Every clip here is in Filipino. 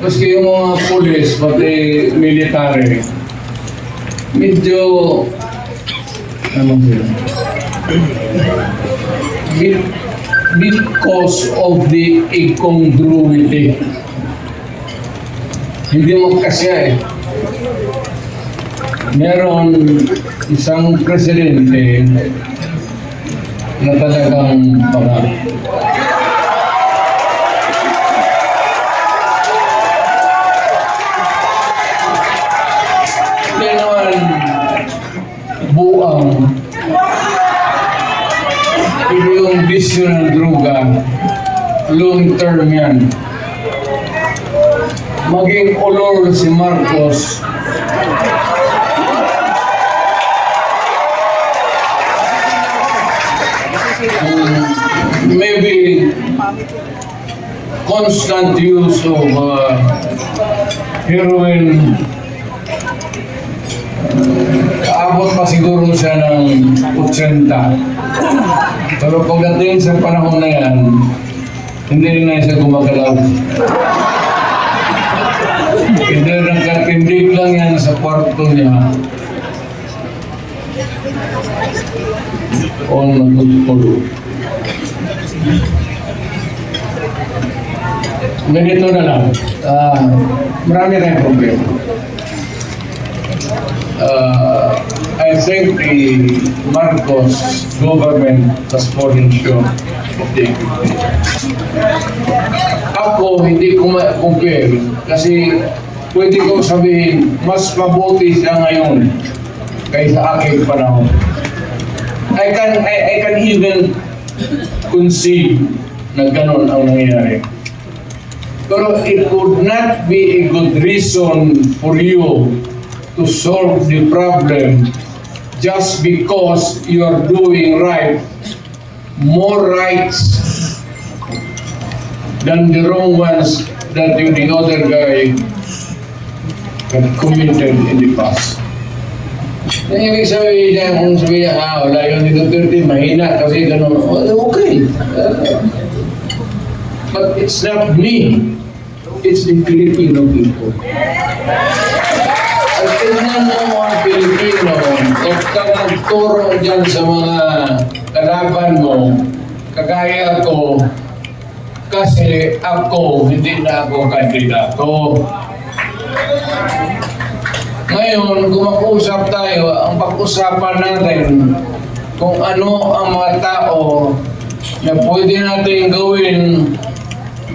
Maski yung mga pulis, pati military, medyo, ano yun? Because of the incongruity. Hindi mo kasya eh. Meron isang presidente na talagang mga hindi naman buang pero yung bisyo ng droga long term yan. Maging olor si Marcos maybe constant use of heroin, abot pa siguro siya ng 80. Pero pagdating sa panahon na yan, hindi rin na siya gumagalaw. Hindi nagkatindig lang yan sa kwarto niya. O natutulog. Ganito na lang. Marami tayong problema. I think the Marcos government has fallen short of the equity. Ako, hindi ko ma-compare kasi pwede kong sabihin, mas mabuti siya ngayon kaysa aking panahon. I can even conceive na ganun ang nangyayari. Pero it would not be a good reason for you to solve the problem just because you are doing right, more rights than the wrong ones that the other guy had committed in the past. Yung ibig sabihin niya, kung sabihin niya, wala yun ni Duterte, mahina kasi gano'n, okay. But it's not me. It's the Filipino people. At tingnan mo mga Pilipino, huwag kang magturo dyan sa mga kalaban mo, kagaya ko, kasi ako, hindi na ako kandidato. Ngayon, kung mag-usap tayo, ang pag-usapan natin kung ano ang mga tao na pwede natin gawin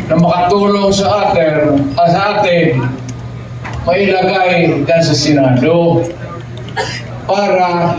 na makatulong sa atin, mailagay dyan sa Senado para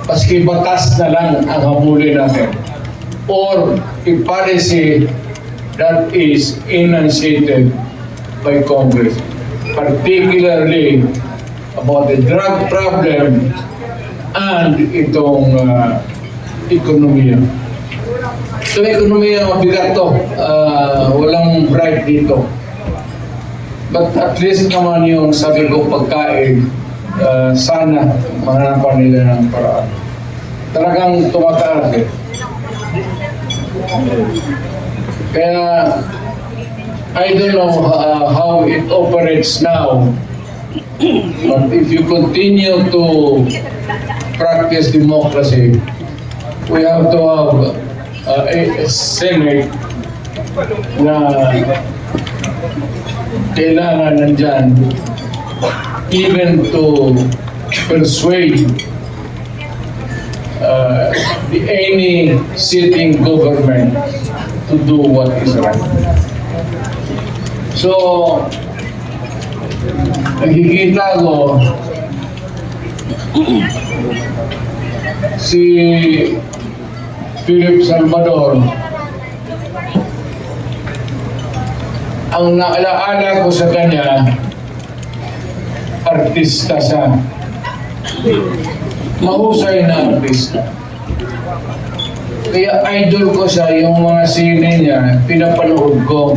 paski batas na lang ang habulin natin or a policy that is enunciated by Congress, particularly about the drug problem and itong ekonomiya. Itong ekonomiya, mabigat to. Walang bright dito. But at least naman yung sabi ko pagkain, sana mahanapan nila ng paraan. Talagang tumataas eh. Kaya I don't know how it operates now, but if you continue to practice democracy, we have to have a Senate na kailangan nandyan even to persuade any sitting government to do what is right. So, nakikita ko si Philip Salvador, ang naalaala ko sa kanya, artista siya. Mahusay na artista. Kaya idol ko siya, yung mga sine niya, pinapanood ko.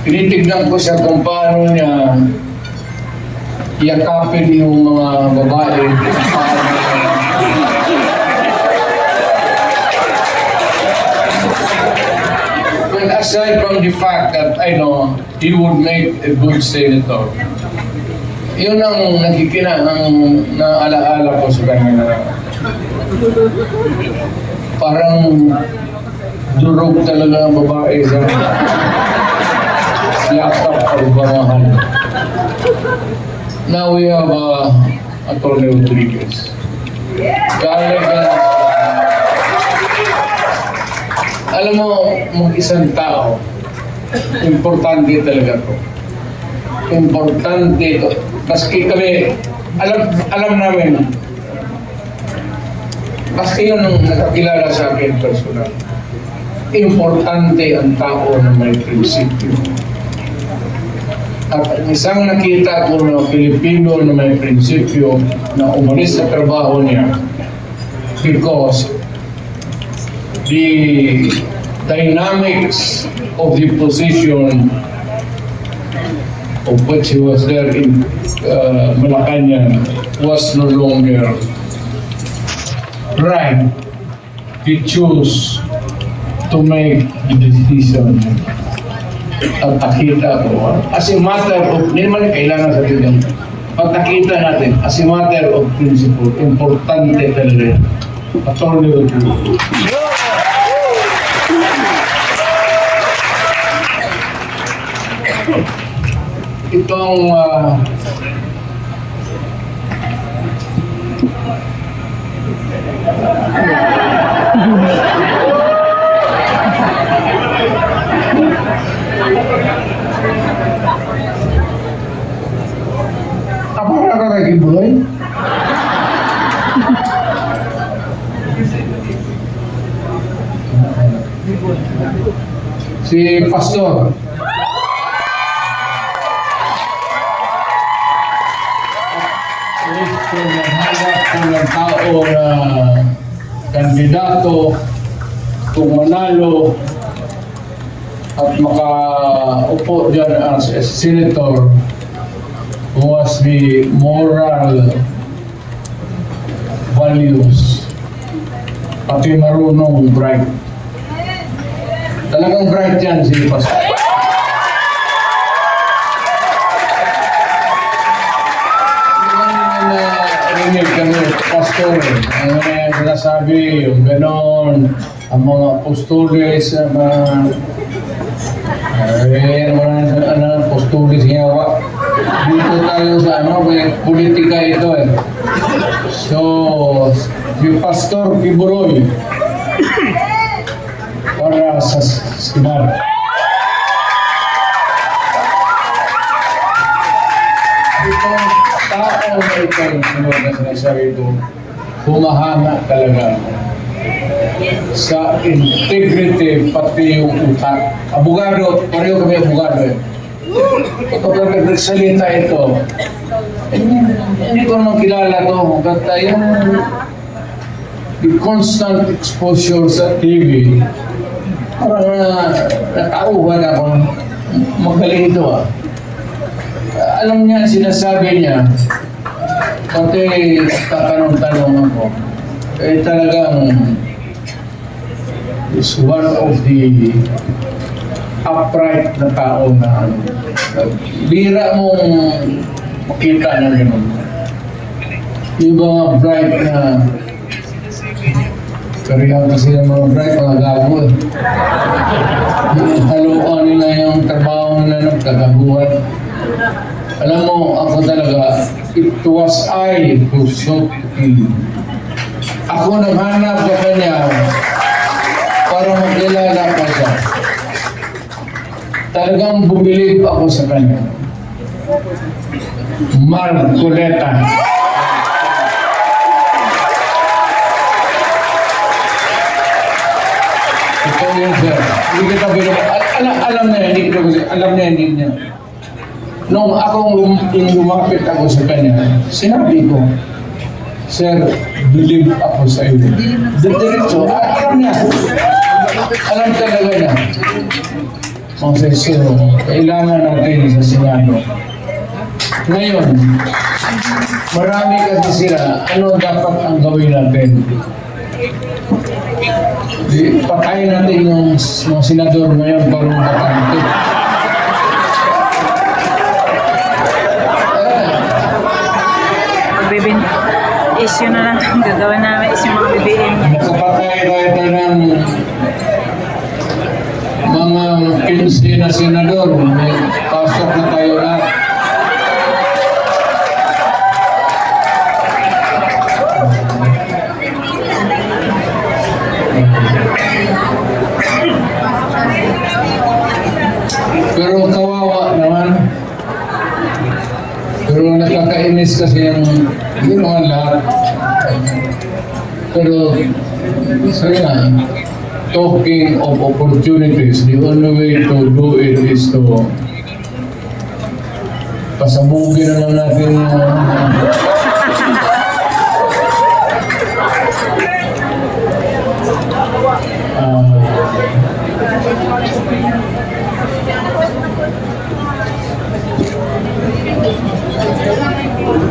Tinitignan ko siya kung paano niya yakapin yung mga babae. When aside from the fact that I know he would make a good senator, yun ang ang naalaala ko sa kanya. Parang durog talaga ang babae sa yakap pagbamahan. Now we have Atty. Rodriguez. Alam mo, isang tao, importante talaga to. Importante to. Maski kami, alam namin, maski yun ang nakakilala sa akin personal. Importante ang tao na may prinsipyo. At isang nakita ko na Pilipino na may prinsipyo na umalis sa trabaho niya because the dynamics of the position of which he was there in Malacanang was no longer right. He chose to make the decision. At nakita ko, as a matter of, hindi naman kailangan sa tignan. Pag nakita natin, as a matter of principle, importante talaga. Atty. Rodriguez. Itong apa ka lagi buloy? Si Pastor. Kung naghanap kung ng tao na kandidato, kung manalo at makaupo dyan as a senator who has the moral values, pati marunong bright. Talagang bright yan si Pastor. Kami, pastor, ano na yung sinasabi, yung ganon, ang mga apostoles, apostoles hiyawa. Dito tayo sa politika ito eh. So, yung Pastor Kiburoy, para sa Senado. Tao na itong sunod na sinasabi ito, humahanga talaga sa integrity pati yung utak. Abogado, pareho kami abogado eh. Kapag nagsalita ito, hindi ko naman kilala ito, but yung the constant exposure sa TV, parang natauhan ako, magaling ito ah. Alam niya, sinasabi niya, pati tatanong-tanong ako, eh talagang is one of the upright na tao na bira mong makita na gano'n. Yung mga bright na karihan kasi ng mga bright, mga gago eh. Haluan nila yung trabaho nila ng kagaguhan. Alam mo, ako talaga, it was I who sought him. Ako naghanap sa kanya para magkilala pa siya. Talagang bubilib ako sa kanya. Marcoleta. Ito yun, sir. Hindi kita bilib. Alam niya, hindi kita bilib. Alam niya, hindi niya. Nung lumapit ako sa kanya, sinabi ko, Sir, believe ako sa iyo. Diretso, alam niya. Alam talaga niya. Mga sir, kailangan natin sa Senado. Ngayon, marami kasi sila, ano dapat ang gawin natin? Patayin natin yung mga senador ngayon para makakante. Magbibin. Issue na lang ang gagawin namin is yung mga BBM. Nakapatay tayo ng mga 15 na senador. May pasok na tayo lahat. Pero kawawa naman. Pero nakakainis kasi yung ginawa lahat. Pero saya, talking of opportunities, the only way to do it is to pasabugin na lang natin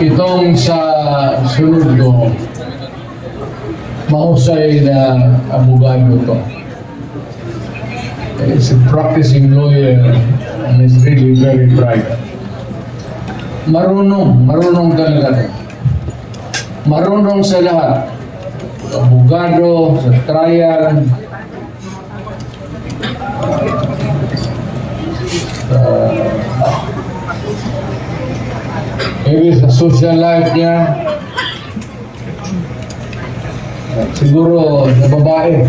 itong sa sunod ko, mahusay na abogado to. He's a practicing lawyer and he's really very bright. Marunong talaga. Marunong sa lahat. Abogado, sa trial, maybe sa social life niya, siguro sa babae.